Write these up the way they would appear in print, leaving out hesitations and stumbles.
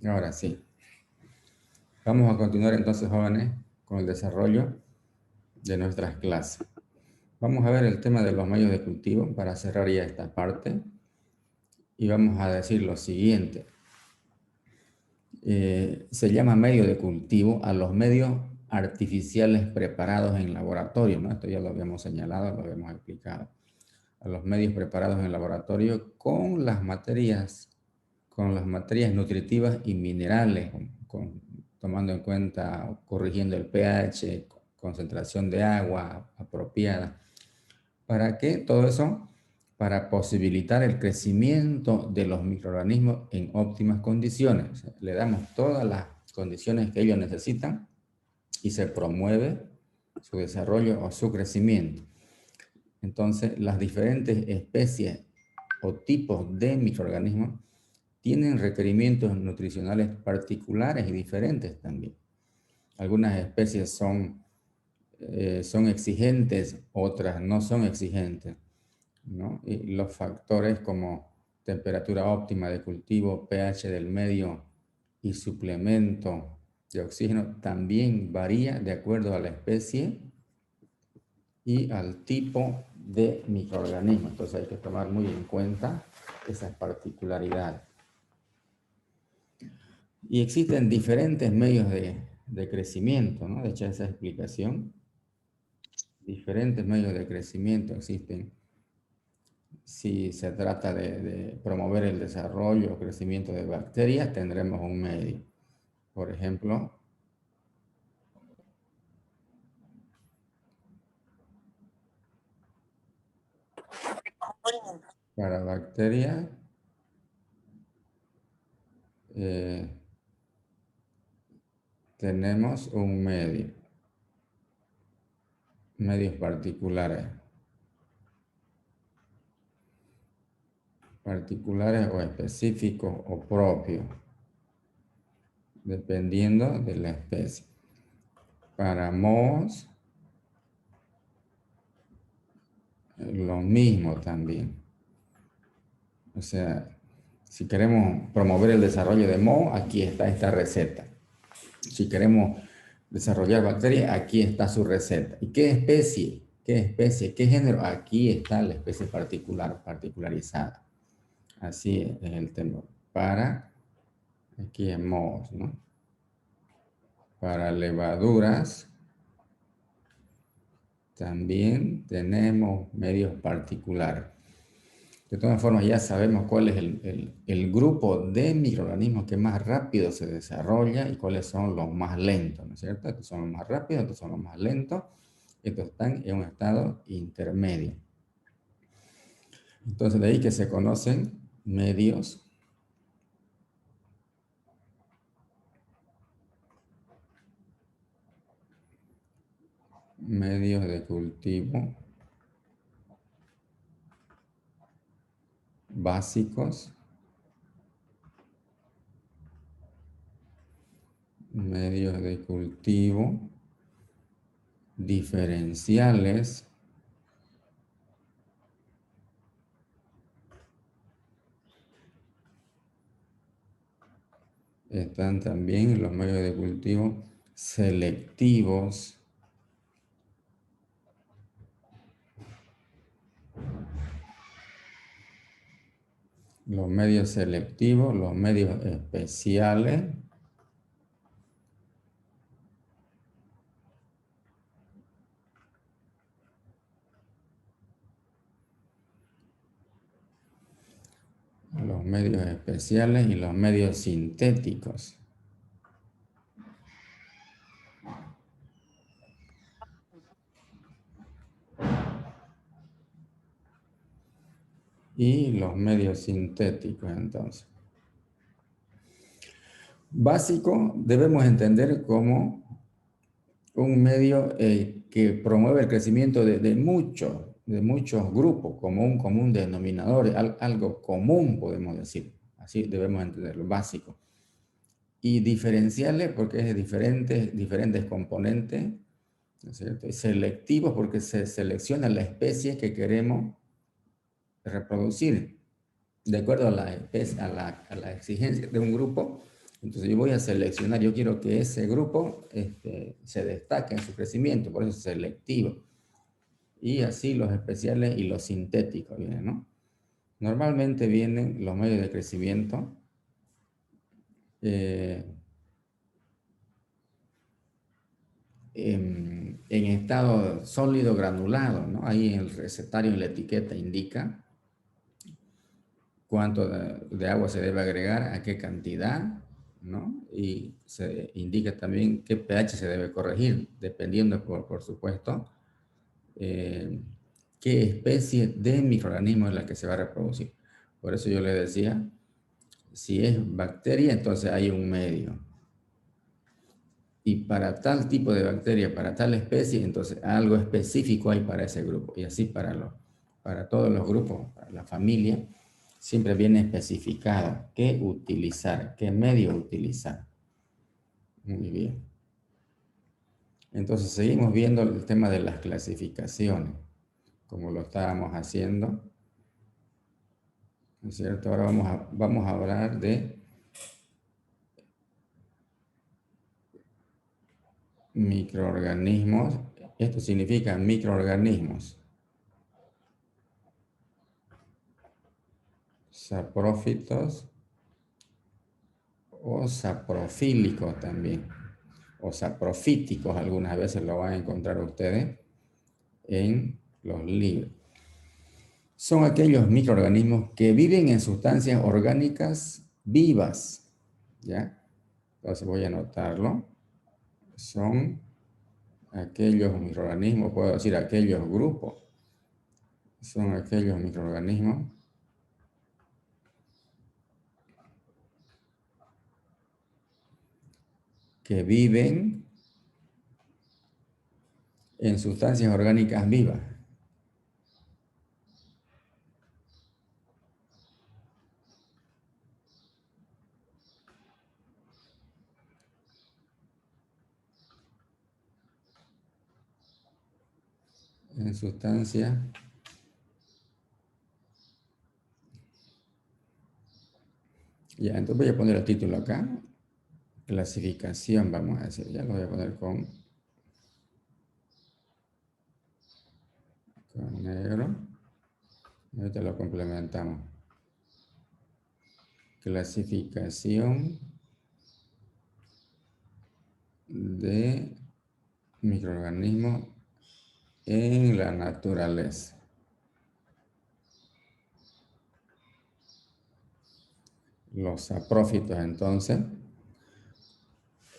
Ahora sí. Vamos a continuar entonces, jóvenes, con el desarrollo de nuestras clases. Vamos a ver el tema de los medios de cultivo para cerrar ya esta parte. Y vamos a decir lo siguiente. Se llama medio de cultivo a los medios artificiales preparados en laboratorio, ¿no? Esto ya lo habíamos señalado, lo habíamos explicado. A los medios preparados en laboratorio con las materias nutritivas y minerales, tomando en cuenta, corrigiendo el pH, concentración de agua apropiada. ¿Para qué? Todo eso para posibilitar el crecimiento de los microorganismos en óptimas condiciones. O sea, le damos todas las condiciones que ellos necesitan y se promueve su desarrollo o su crecimiento. Entonces, las diferentes especies o tipos de microorganismos tienen requerimientos nutricionales particulares y diferentes también. Algunas especies son exigentes, otras no son exigentes, ¿no? Y los factores como temperatura óptima de cultivo, pH del medio y suplemento de oxígeno también varía de acuerdo a la especie y al tipo de microorganismo. Entonces hay que tomar muy en cuenta esas particularidades. Y existen diferentes medios de crecimiento, ¿no? De hecho, esa explicación. Diferentes medios de crecimiento existen. Si se trata de promover el desarrollo o crecimiento de bacterias, tendremos un medio. Por ejemplo, para bacterias, tenemos un medio, medios particulares o específicos o propios, dependiendo de la especie. Para mohos, lo mismo también. O sea, si queremos promover el desarrollo de moho, aquí está esta receta. Si queremos desarrollar bacterias, aquí está su receta. ¿Y qué especie? ¿Qué especie? ¿Qué género? Aquí está la especie particularizada. Así es el tema. Para, aquí es mohos, ¿no? Para levaduras, también tenemos medios particulares. De todas formas, ya sabemos cuál es el grupo de microorganismos que más rápido se desarrolla y cuáles son los más lentos, ¿no es cierto? Estos son los más rápidos, estos son los más lentos, estos están en un estado intermedio. Entonces, de ahí que se conocen medios de cultivo básicos, medios de cultivo diferenciales, están también los medios de cultivo selectivos, los medios selectivos, los medios especiales, y los medios sintéticos. Y los medios sintéticos, entonces. Básico debemos entender como un medio que promueve el crecimiento de muchos grupos, como un común denominador, algo común, podemos decir. Así debemos entenderlo, básico. Y diferenciales porque es de diferentes componentes, ¿no es cierto? Y selectivos porque se selecciona la especie que queremos reproducir de acuerdo a la exigencia de un grupo Entonces yo voy a seleccionar, yo quiero que ese grupo se destaque en su crecimiento, por eso es selectivo. Y así los especiales y los sintéticos vienen, ¿no? Normalmente vienen los medios de crecimiento eh, en estado sólido granulado, ¿no? Ahí en el recetario, en la etiqueta indica cuánto de agua se debe agregar, a qué cantidad, ¿no? Y se indica también qué pH se debe corregir, dependiendo, por supuesto, eh, qué especie de microorganismo es la que se va a reproducir. Por eso yo le decía, si es bacteria, entonces hay un medio. Y para tal tipo de bacteria, para tal especie, entonces algo específico hay para ese grupo. Y así para todos los grupos, para la familia, siempre viene especificado qué utilizar, qué medio utilizar. Muy bien. Entonces seguimos viendo el tema de las clasificaciones, como lo estábamos haciendo. ¿No es cierto? Ahora vamos a hablar de microorganismos. Esto significa microorganismos saprófitos o saprofílicos también, o saprofíticos, algunas veces lo van a encontrar ustedes en los libros. Son aquellos microorganismos que viven en sustancias orgánicas vivas, ¿ya? Entonces voy a anotarlo. Son aquellos microorganismos, puedo decir aquellos grupos, son aquellos microorganismos que viven en sustancias orgánicas vivas. En sustancias ya, entonces voy a poner el título acá. Clasificación, vamos a decir. Ya lo voy a poner con negro. Ahorita lo complementamos. Clasificación de microorganismos en la naturaleza. Los saprófitos, entonces,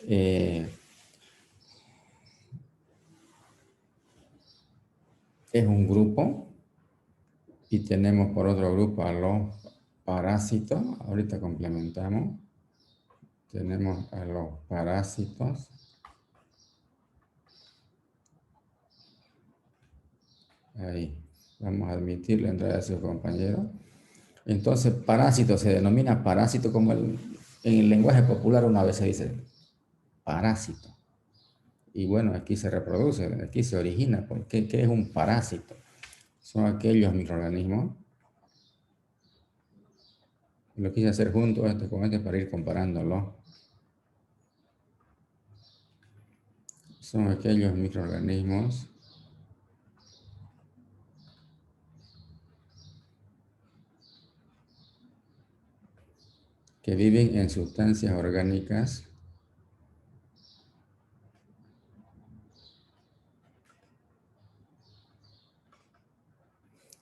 es un grupo y tenemos por otro grupo a los parásitos. Ahorita complementamos. Tenemos a los parásitos. Ahí. Vamos a admitir la entrada de sus compañeros. Entonces, parásito se denomina parásito como en el lenguaje popular una vez se dice parásito. Y bueno, aquí se reproduce, aquí se origina. ¿Qué es un parásito? Son aquellos microorganismos. Lo quise hacer junto con este para ir comparándolo. Son aquellos microorganismos que viven en sustancias orgánicas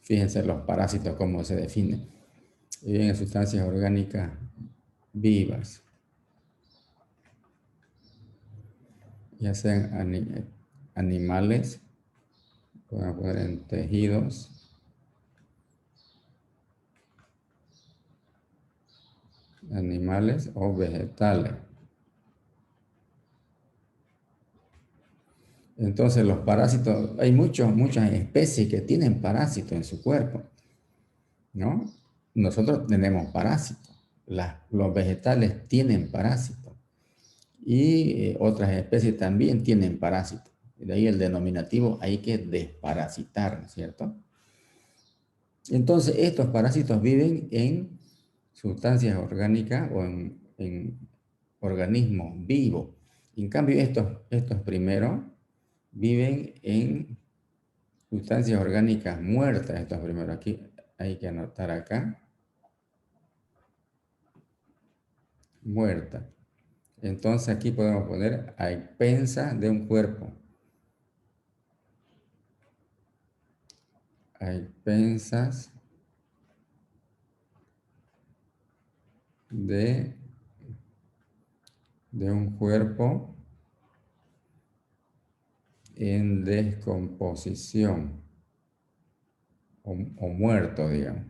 Fíjense los parásitos cómo se definen. Viven en sustancias orgánicas vivas, ya sean animales, pueden poner en tejidos, animales o vegetales. Entonces los parásitos, hay muchas especies que tienen parásitos en su cuerpo, ¿no? Nosotros tenemos parásitos, los vegetales tienen parásitos y otras especies también tienen parásitos. De ahí el denominativo hay que desparasitar, ¿no es cierto? Entonces estos parásitos viven en sustancias orgánicas o en organismos vivos. En cambio, estos primeros viven en sustancias orgánicas muertas, estos primeros. Aquí hay que anotar acá, muerta. Entonces aquí podemos poner a expensas de un cuerpo. A expensas de un cuerpo en descomposición o muerto, digamos,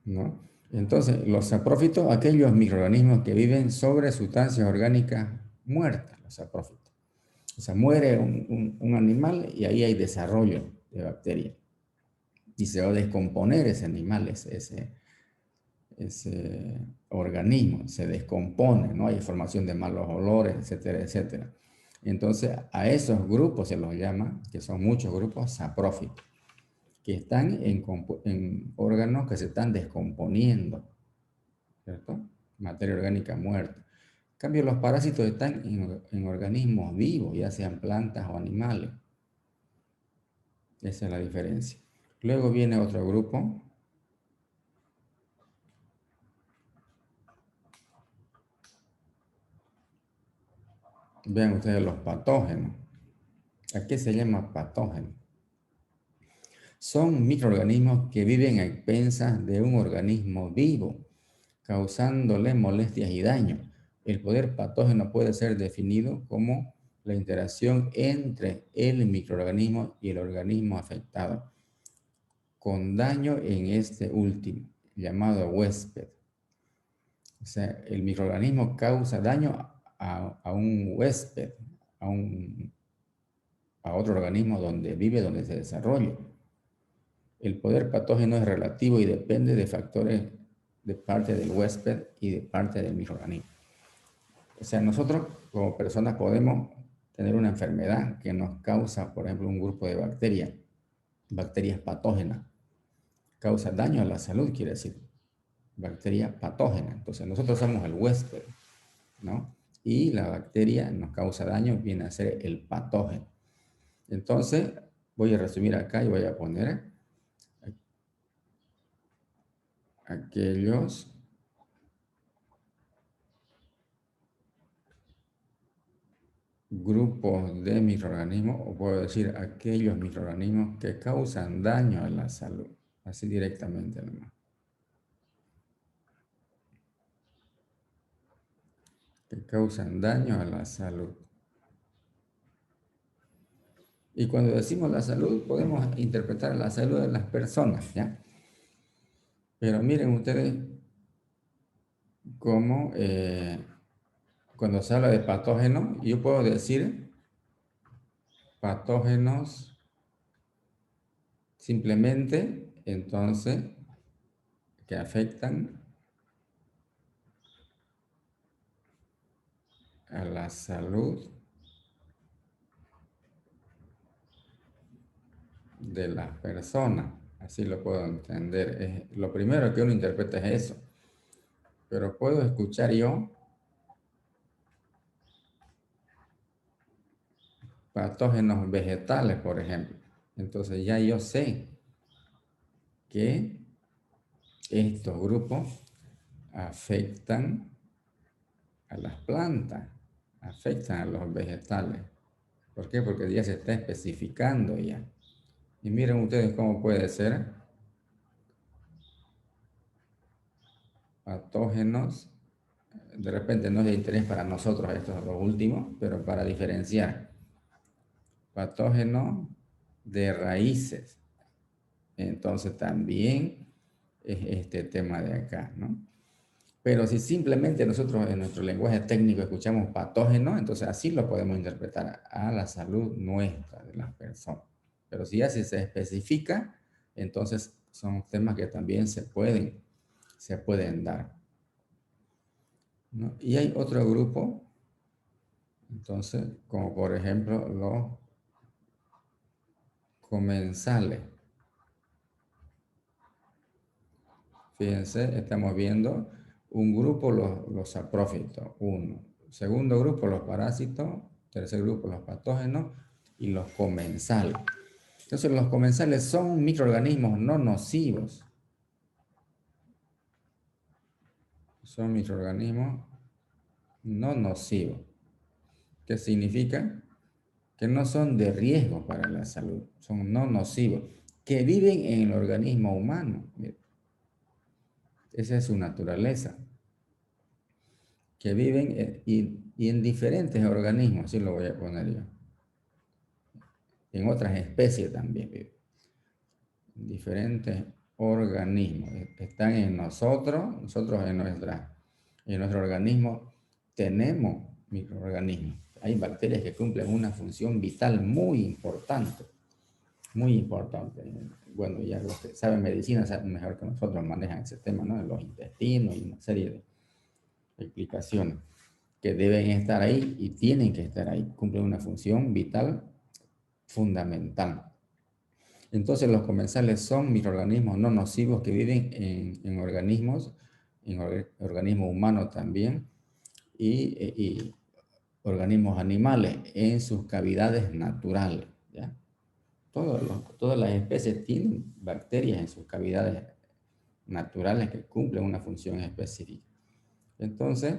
¿no? Entonces, los saprófitos, aquellos microorganismos que viven sobre sustancias orgánicas muertas, los saprófitos. O sea, muere un animal y ahí hay desarrollo de bacterias. Y se va a descomponer ese animal, ese organismo, se descompone, ¿no? Hay formación de malos olores, etcétera, etcétera. Entonces, a esos grupos se los llama, que son muchos grupos, saprófitos, que están en órganos que se están descomponiendo, ¿cierto? Materia orgánica muerta. En cambio, los parásitos están en organismos vivos, ya sean plantas o animales. Esa es la diferencia. Luego viene otro grupo. Vean ustedes los patógenos. ¿A qué se llama patógeno? Son microorganismos que viven a expensas de un organismo vivo, causándole molestias y daño. El poder patógeno puede ser definido como la interacción entre el microorganismo y el organismo afectado, con daño en este último, llamado huésped. O sea, el microorganismo causa daño a un huésped, a otro organismo donde vive, donde se desarrolla. El poder patógeno es relativo y depende de factores de parte del huésped y de parte del microorganismo. O sea, nosotros como personas podemos tener una enfermedad que nos causa, por ejemplo, un grupo de bacterias patógenas. Causa daño a la salud, quiere decir, bacteria patógena. Entonces nosotros somos el huésped, ¿no? Y la bacteria nos causa daño, viene a ser el patógeno. Entonces, voy a resumir acá y voy a poner aquellos grupos de microorganismos, o puedo decir aquellos microorganismos que causan daño a la salud, así directamente nomás. Que causan daño a la salud. Y cuando decimos la salud, podemos interpretar la salud de las personas, ¿ya? Pero miren ustedes cómo cuando se habla de patógenos, yo puedo decir patógenos simplemente, entonces, que afectan a la salud de las personas. Así lo puedo entender. Lo primero que uno interpreta es eso. Pero puedo escuchar yo patógenos vegetales, por ejemplo. Entonces ya yo sé que estos grupos afectan a las plantas, afectan a los vegetales. ¿Por qué? Porque ya se está especificando ya. Y miren ustedes cómo puede ser patógenos. De repente no es de interés para nosotros estos dos últimos, pero para diferenciar. Patógeno de raíces. Entonces también es este tema de acá, ¿no? Pero si simplemente nosotros en nuestro lenguaje técnico escuchamos patógeno, entonces así lo podemos interpretar a la salud nuestra de las personas. Pero si ya se especifica, entonces son temas que también se pueden dar, ¿no? Y hay otro grupo, entonces, como por ejemplo los comensales. Fíjense, estamos viendo Un grupo los saprófitos, uno. Segundo grupo los parásitos, tercer grupo los patógenos y los comensales. Entonces los comensales son microorganismos no nocivos. Son microorganismos no nocivos. ¿Qué significa? Que no son de riesgo para la salud, son no nocivos, que viven en el organismo humano. Esa es su naturaleza, que viven y en diferentes organismos, así lo voy a poner yo. En otras especies también viven. Diferentes organismos. Están en nosotros en nuestro organismo tenemos microorganismos. Hay bacterias que cumplen una función vital muy importante. Muy importante. Bueno, ya los que saben medicina saben mejor que nosotros, manejan ese tema, ¿no? De los intestinos y una serie de explicaciones que deben estar ahí y tienen que estar ahí. Cumplen una función vital fundamental. Entonces los comensales son microorganismos no nocivos que viven en organismos humanos también y organismos animales en sus cavidades naturales. ¿Ya? Todas las especies tienen bacterias en sus cavidades naturales que cumplen una función específica. Entonces,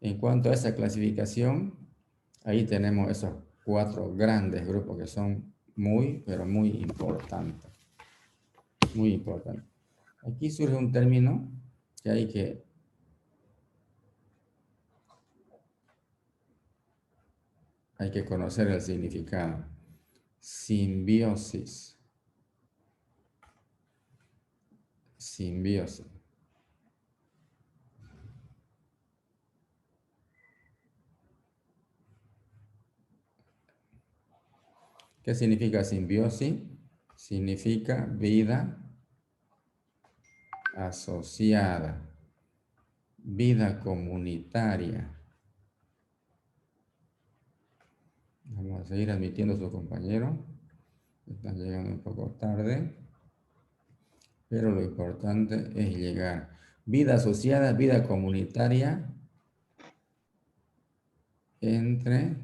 en cuanto a esa clasificación, ahí tenemos esos 4 grandes grupos que son muy, pero muy importantes. Muy importante. Aquí surge un término que hay que conocer el significado. Simbiosis. Simbiosis. ¿Qué significa simbiosis? Significa vida asociada, vida comunitaria. Vamos a seguir admitiendo a sus compañeros. Están llegando un poco tarde, pero lo importante es llegar. Vida asociada, vida comunitaria entre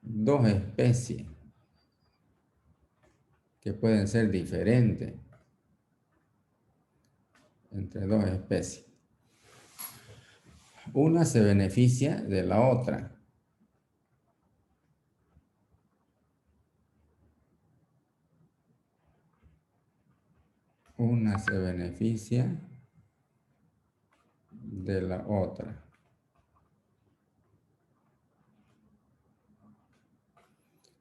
2 especies que pueden ser diferentes entre 2 especies. Una se beneficia de la otra. Una se beneficia de la otra.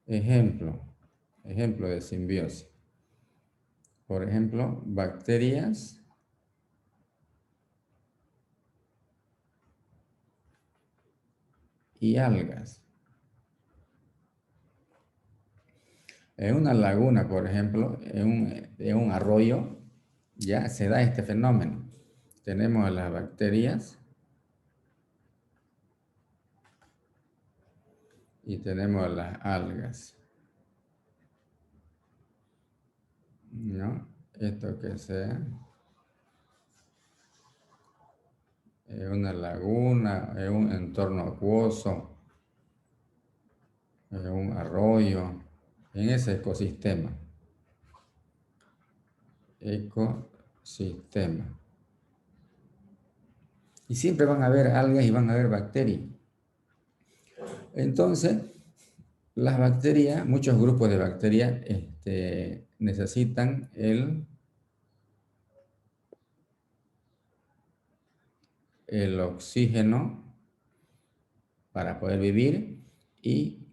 Ejemplo de simbiosis. Por ejemplo, bacterias y algas. En una laguna, por ejemplo, en un arroyo, ya se da este fenómeno. Tenemos a las bacterias y tenemos a las algas. ¿No? Esto que sea una laguna, es un entorno acuoso, un arroyo, en ese ecosistema. Ecosistema. Y siempre van a haber algas y van a haber bacterias. Entonces, las bacterias, muchos grupos de bacterias necesitan el oxígeno para poder vivir y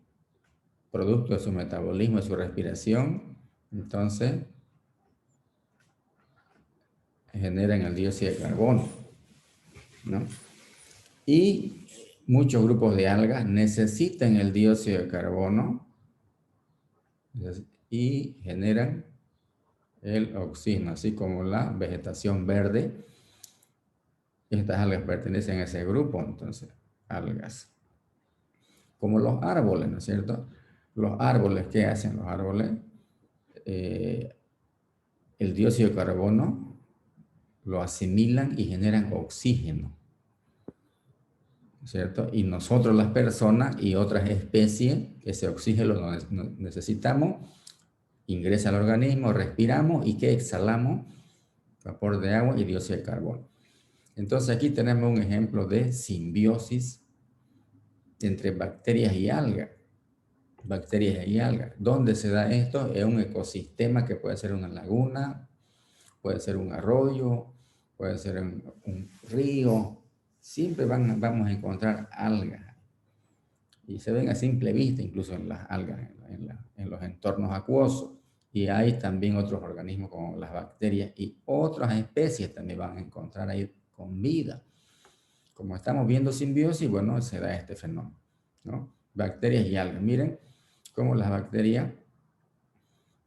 producto de su metabolismo y su respiración, entonces generan el dióxido de carbono, ¿no? Y muchos grupos de algas necesitan el dióxido de carbono y generan el oxígeno, así como la vegetación verde. Estas algas pertenecen a ese grupo, entonces, algas. Como los árboles, ¿no es cierto? Los árboles, ¿qué hacen los árboles? El dióxido de carbono lo asimilan y generan oxígeno, ¿cierto? Y nosotros las personas y otras especies, ese oxígeno lo necesitamos, ingresa al organismo, respiramos y ¿qué exhalamos? Vapor de agua y dióxido de carbono. Entonces aquí tenemos un ejemplo de simbiosis entre bacterias y algas. Bacterias y algas. ¿Dónde se da esto? Es un ecosistema que puede ser una laguna, puede ser un arroyo, puede ser un río. Siempre vamos a encontrar algas. Y se ven a simple vista, incluso en las algas, en los entornos acuosos. Y hay también otros organismos como las bacterias y otras especies también van a encontrar ahí con vida. Como estamos viendo simbiosis, bueno, se da este fenómeno, ¿no? Bacterias y algas. Miren cómo las bacterias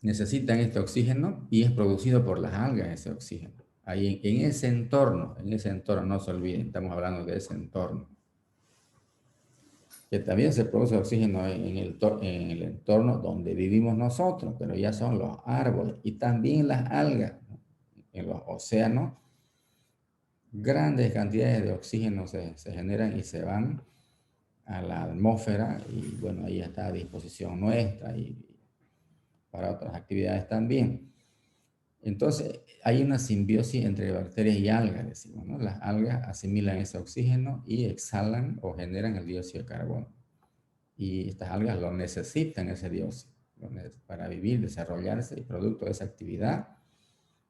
necesitan este oxígeno y es producido por las algas ese oxígeno. Ahí en ese entorno, no se olviden, estamos hablando de ese entorno. Que también se produce oxígeno en el entorno donde vivimos nosotros, pero ya son los árboles y también las algas, ¿no? En los océanos, grandes cantidades de oxígeno se generan y se van a la atmósfera y bueno, ahí está a disposición nuestra y para otras actividades también. Entonces, hay una simbiosis entre bacterias y algas, decimos, ¿no? Las algas asimilan ese oxígeno y exhalan o generan el dióxido de carbono. Y estas algas lo necesitan, ese dióxido, para vivir, desarrollarse, y producto de esa actividad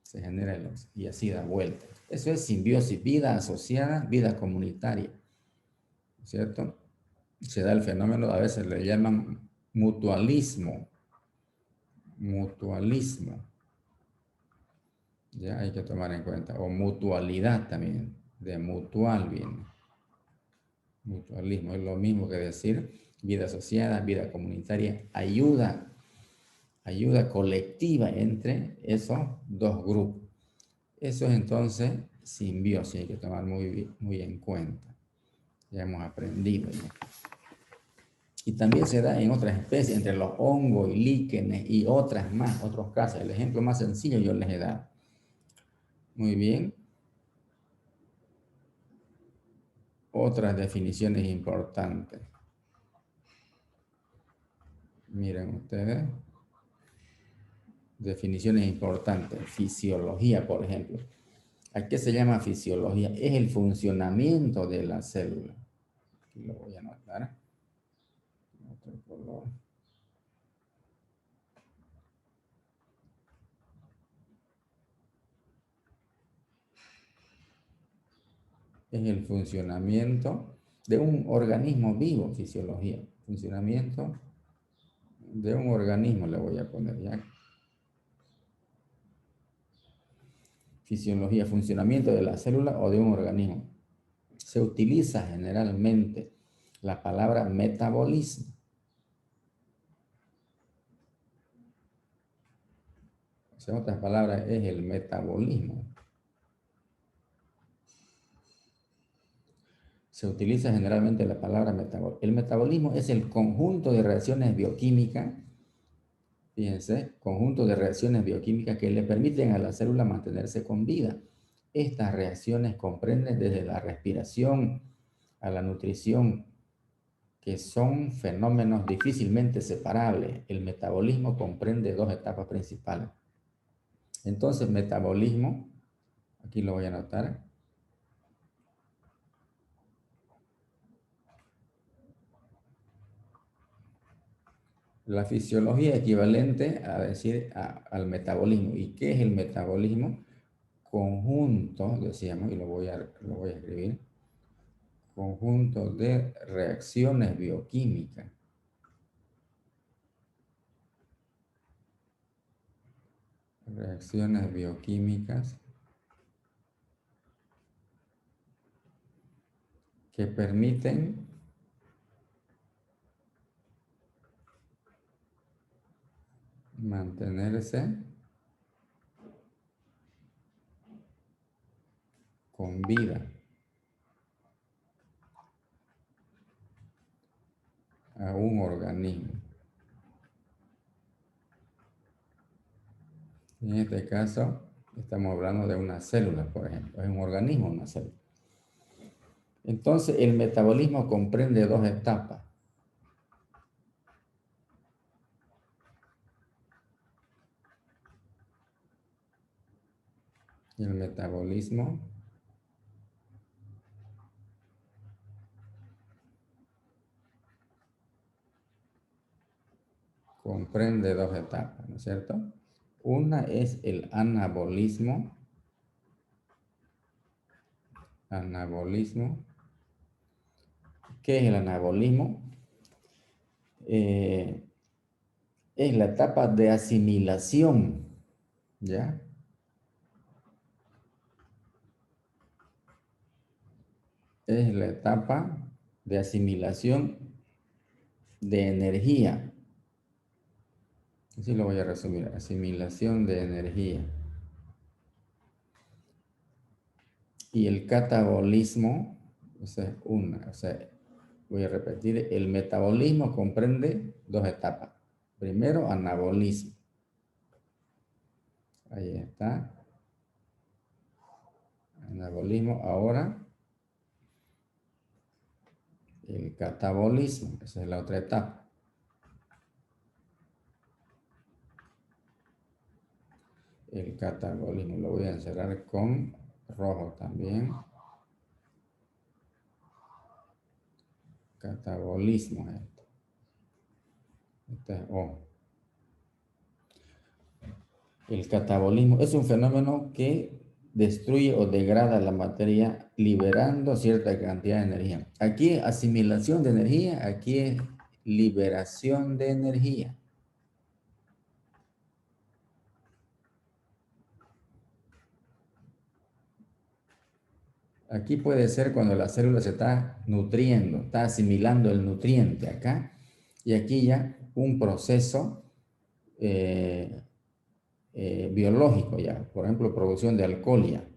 se genera el oxígeno y así da vuelta. Eso es simbiosis, vida asociada, vida comunitaria, ¿cierto? Se da el fenómeno, a veces le llaman mutualismo, ya hay que tomar en cuenta, o mutualidad también, de mutual viene, mutualismo, es lo mismo que decir vida asociada, vida comunitaria, ayuda colectiva entre esos dos grupos. Eso es entonces simbiosis, hay que tomar muy en cuenta, ya hemos aprendido, ¿no? Y también se da en otras especies, entre los hongos y líquenes y otras más, otros casos. El ejemplo más sencillo yo les he dado. Muy bien. Otras definiciones importantes. Miren ustedes. Definiciones importantes. Fisiología, por ejemplo. ¿A qué se llama fisiología? Es el funcionamiento de la célula. Aquí lo voy a anotar. Otro color. Es el funcionamiento de un organismo vivo, fisiología. Funcionamiento de un organismo le voy a poner ya. Fisiología, funcionamiento de la célula o de un organismo. Se utiliza generalmente la palabra metabolismo. O sea, en otras palabras, es el metabolismo. Se utiliza generalmente la palabra metabolismo. El metabolismo es el conjunto de reacciones bioquímicas, fíjense, conjunto de reacciones bioquímicas que le permiten a la célula mantenerse con vida. Estas reacciones comprenden desde la respiración a la nutrición, que son fenómenos difícilmente separables. El metabolismo comprende dos etapas principales. Entonces, metabolismo, aquí lo voy a anotar. La fisiología equivalente a decir al metabolismo. ¿Y qué es el metabolismo? Conjunto, decíamos, y lo voy a escribir, conjunto de reacciones bioquímicas. Reacciones bioquímicas que permiten mantenerse con vida a un organismo. En este caso, Estamos hablando de una célula, por ejemplo. Es un organismo, una célula. Entonces, el metabolismo comprende dos etapas. El metabolismo comprende dos etapas, ¿no es cierto? Una es el anabolismo. Anabolismo. ¿Qué es el anabolismo? Es la etapa de asimilación, ¿ya? Es la etapa de asimilación de energía. Así lo voy a resumir, asimilación de energía. Y el catabolismo, o sea, voy a repetir, el metabolismo comprende dos etapas. Primero, anabolismo. Ahí está. Anabolismo. Ahora, el catabolismo. Esa es la otra etapa. El catabolismo. Lo voy a encerrar con rojo también. Catabolismo. Este es O. El catabolismo es un fenómeno que destruye o degrada la materia liberando cierta cantidad de energía. Aquí es asimilación de energía, aquí es liberación de energía. Aquí puede ser cuando la célula se está nutriendo, está asimilando el nutriente acá, y aquí ya un proceso biológico ya, por ejemplo, producción de alcohol ya,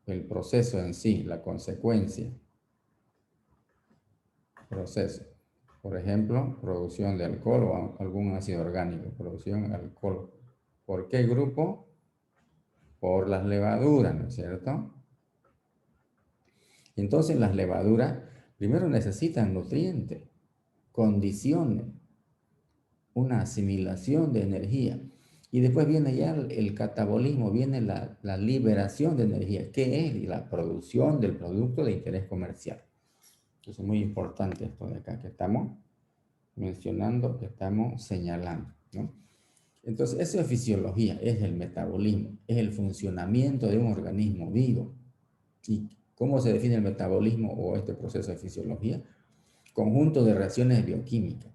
el proceso en sí, la consecuencia, proceso. Por ejemplo, producción de alcohol o algún ácido orgánico, producción de alcohol. ¿Por qué grupo? Por las levaduras, ¿no es cierto? Entonces las levaduras primero necesitan nutrientes, condiciones, una asimilación de energía. Y después viene ya el catabolismo, viene la liberación de energía, que es la producción del producto de interés comercial. Entonces es muy importante esto de acá que estamos mencionando, que estamos señalando, ¿no? Entonces eso es fisiología, es el metabolismo, es el funcionamiento de un organismo vivo. ¿Y cómo se define el metabolismo o este proceso de fisiología? Conjunto de reacciones bioquímicas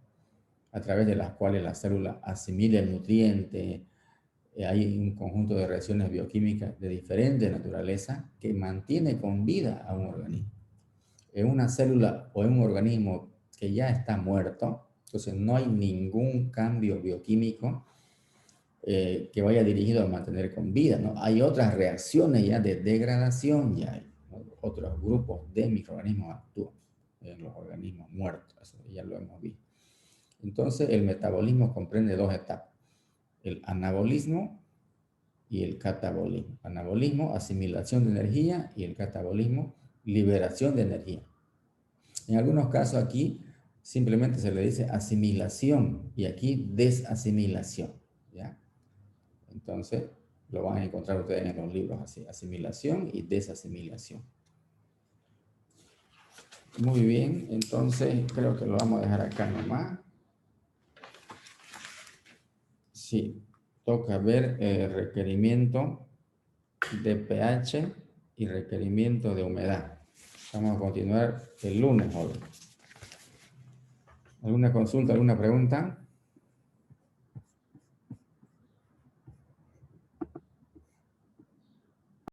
a través de las cuales la célula asimila el nutriente. Hay un conjunto de reacciones bioquímicas de diferente naturaleza que mantiene con vida a un organismo. En una célula o en un organismo que ya está muerto, entonces no hay ningún cambio bioquímico que vaya dirigido a mantener con vida, ¿no? Hay otras reacciones ya de degradación, ya hay, ¿no? Otros grupos de microorganismos actúan en los organismos muertos, eso ya lo hemos visto. Entonces, el metabolismo comprende dos etapas, el anabolismo y el catabolismo. Anabolismo, asimilación de energía, y el catabolismo, liberación de energía. En algunos casos aquí simplemente se le dice asimilación y aquí desasimilación, ¿ya? Entonces, lo van a encontrar ustedes en los libros así, asimilación y desasimilación. Muy bien, entonces creo que lo vamos a dejar acá nomás. Sí, toca ver el requerimiento de pH y requerimiento de humedad. Vamos a continuar el lunes, joven. ¿Alguna consulta, alguna pregunta?